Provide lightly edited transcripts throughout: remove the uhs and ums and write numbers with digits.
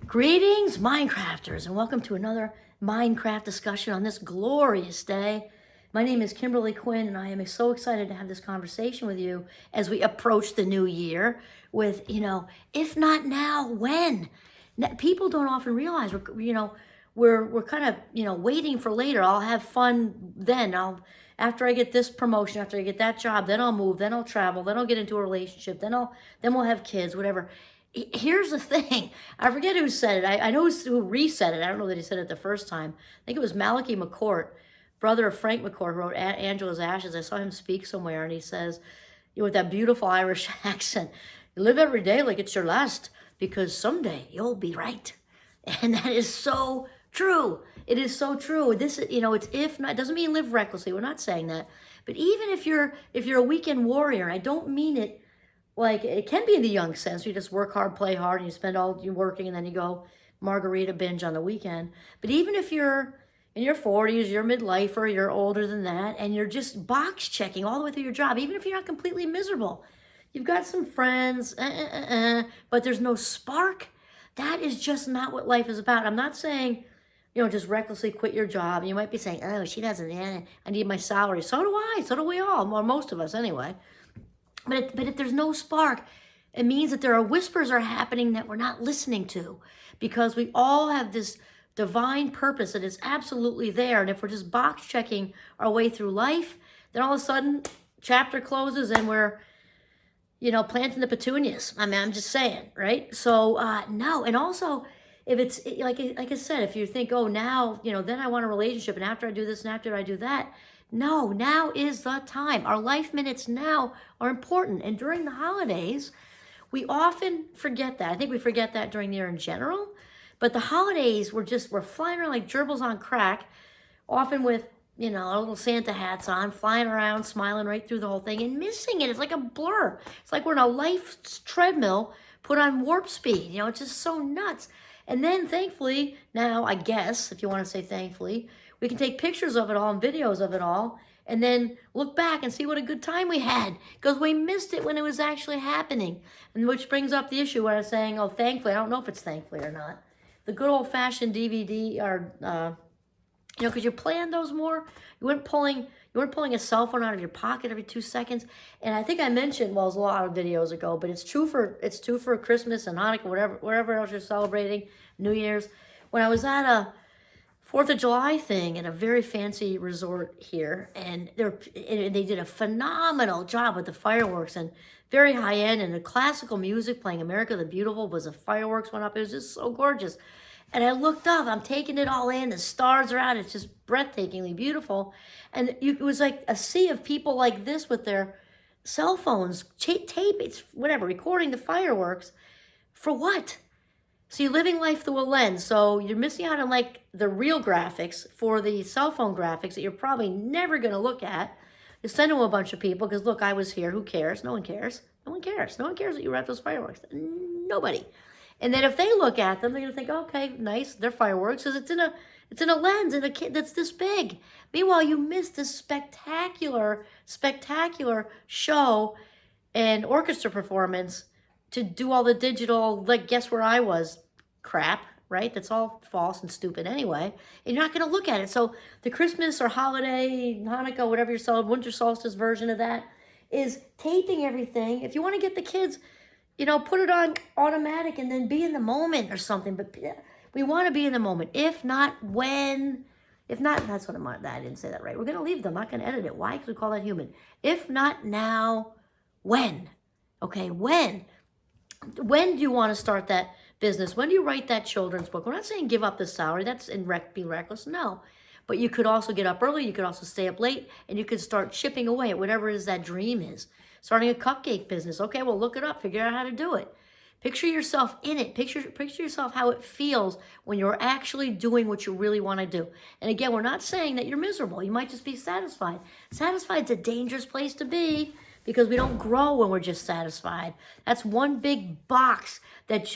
Greetings, Minecrafters, and welcome to another Minecraft discussion on this glorious day. My name is Kimberly Quinn, and I am so excited to have this conversation with you as we approach the new year with, if not now, when? People don't often realize we're kind of, waiting for later. I'll have fun then. After I get this promotion, after I get that job, then I'll move, then I'll travel, then I'll get into a relationship, then we'll have kids, whatever. Here's the thing. I forget who said it. I know who resaid it. I don't know that he said it the first time. I think it was Malachi McCourt, brother of Frank McCourt, who wrote Angela's Ashes. I saw him speak somewhere, and he says, with that beautiful Irish accent, you live every day like it's your last, because someday you'll be right. And that is so true. It is so true. This, it's if not, it doesn't mean live recklessly. We're not saying that. But even if you're a weekend warrior, and I don't mean it like it can be in the young sense. You just work hard, play hard, and you spend all you working, and then you go margarita binge on the weekend. But even if you're in your 40s, you're midlifer, you're older than that, and you're just box checking all the way through your job, even if you're not completely miserable, you've got some friends, but there's no spark. That is just not what life is about. I'm not saying, just recklessly quit your job. And you might be saying, oh, she doesn't, I need my salary. So do I, so do we all, or most of us anyway. But if there's no spark, it means that there are whispers are happening that we're not listening to, because we all have this divine purpose that is absolutely there. And if we're just box checking our way through life, then all of a sudden chapter closes and we're, planting the petunias. I mean, I'm just saying, right? So no. And also, if it's like I said, if you think, oh, now, then I want a relationship, and after I do this and after I do that. No, now is the time. Our life minutes now are important. And during the holidays, we often forget that. I think we forget that during the year in general. But the holidays, we're flying around like gerbils on crack, often with, our little Santa hats on, flying around, smiling right through the whole thing and missing it. It's like a blur. It's like we're in a life treadmill put on warp speed. It's just so nuts. And then thankfully, now I guess, if you want to say thankfully, we can take pictures of it all and videos of it all, and then look back and see what a good time we had, because we missed it when it was actually happening. And which brings up the issue where I was saying, oh, thankfully, I don't know if it's thankfully or not. The good old-fashioned DVD are, because you planned those more. You weren't pulling a cell phone out of your pocket every 2 seconds. And I think I mentioned, well, it was a lot of videos ago, but it's true for Christmas and Hanukkah, whatever else you're celebrating, New Year's. When I was at a 4th of July thing at a very fancy resort here, and they did a phenomenal job with the fireworks, and very high end, and the classical music playing America the Beautiful was the fireworks went up. It was just so gorgeous. And I looked up, I'm taking it all in, the stars are out, it's just breathtakingly beautiful. And it was like a sea of people like this with their cell phones, tape, it's whatever, recording the fireworks. For what? So you're living life through a lens. So you're missing out on like the real graphics for the cell phone graphics that you're probably never going to look at. You send them to a bunch of people because, look, I was here. Who cares? No one cares. No one cares. No one cares that you were at those fireworks. Nobody. And then if they look at them, they're going to think, okay, nice. They're fireworks because it's in a lens in a kit that's this big. Meanwhile, you missed this spectacular show and orchestra performance to do all the digital, like, guess where I was crap, right? That's all false and stupid anyway. And you're not going to look at it. So the Christmas or holiday, Hanukkah, whatever you're celebrating, winter solstice version of that is taping everything. If you want to get the kids, put it on automatic and then be in the moment or something. But we want to be in the moment. If not, when? If not, that's what I didn't say that right. We're going to leave them. I'm not going to edit it. Why? Because we call that human. If not now, when? Okay, when? When do you want to start that business? When do you write that children's book? We're not saying give up the salary. That's be reckless. No. But you could also get up early. You could also stay up late. And you could start chipping away at whatever it is that dream is. Starting a cupcake business. Okay, well, look it up. Figure out how to do it. Picture yourself in it. Picture yourself how it feels when you're actually doing what you really want to do. And again, we're not saying that you're miserable. You might just be satisfied. Satisfied's a dangerous place to be, because we don't grow when we're just satisfied. That's one big box that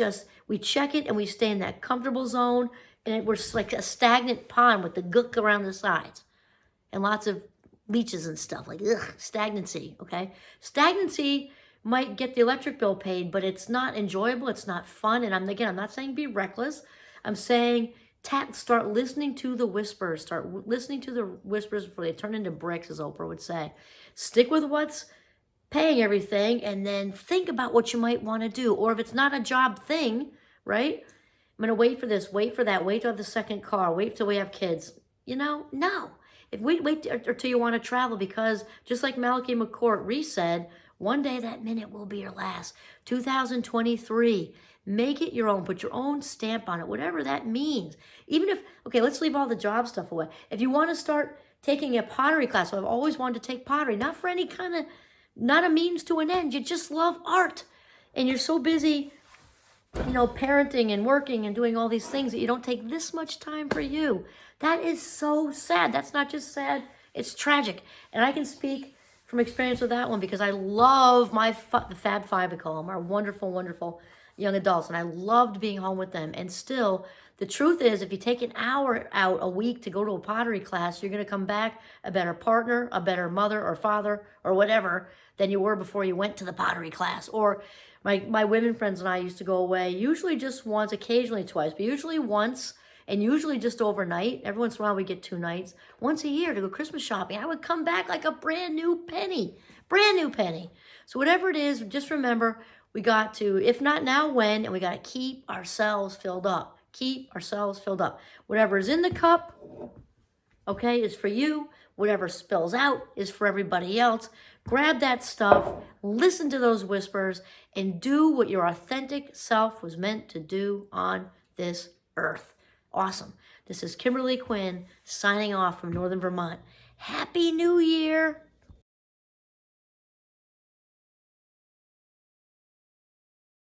we check it and we stay in that comfortable zone, and we're like a stagnant pond with the gook around the sides and lots of leeches and stuff, like stagnancy, okay? Stagnancy might get the electric bill paid, but it's not enjoyable, it's not fun. And I'm not saying be reckless. I'm saying start listening to the whispers. Start listening to the whispers before they turn into bricks, as Oprah would say. Stick with what's paying everything, and then think about what you might want to do. Or if it's not a job thing, right? I'm going to wait for this, wait for that, wait to have the second car, wait till we have kids. No. If we wait till you want to travel, because just like Malachi McCourt said, one day that minute will be your last. 2023, make it your own. Put your own stamp on it, whatever that means. Even if, okay, let's leave all the job stuff away. If you want to start taking a pottery class, so I've always wanted to take pottery, not for any kind of, not a means to an end. You just love art. And you're so busy, parenting and working and doing all these things that you don't take this much time for you. That is so sad. That's not just sad, it's tragic. And I can speak from experience with that one because I love the Fab Five, we call them, our wonderful, wonderful young adults. And I loved being home with them. And still, the truth is, if you take an hour out a week to go to a pottery class, you're going to come back a better partner, a better mother or father or whatever than you were before you went to the pottery class. Or my women friends and I used to go away, usually just once, occasionally twice, but usually once, and usually just overnight. Every once in a while we get 2 nights, once a year to go Christmas shopping. I would come back like a brand new penny. So whatever it is, just remember, we got to, if not now, when, and we got to keep ourselves filled up. Keep ourselves filled up. Whatever is in the cup, okay, is for you. Whatever spills out is for everybody else. Grab that stuff, listen to those whispers, and do what your authentic self was meant to do on this earth. Awesome. This is Kimberly Quinn signing off from Northern Vermont. Happy New Year.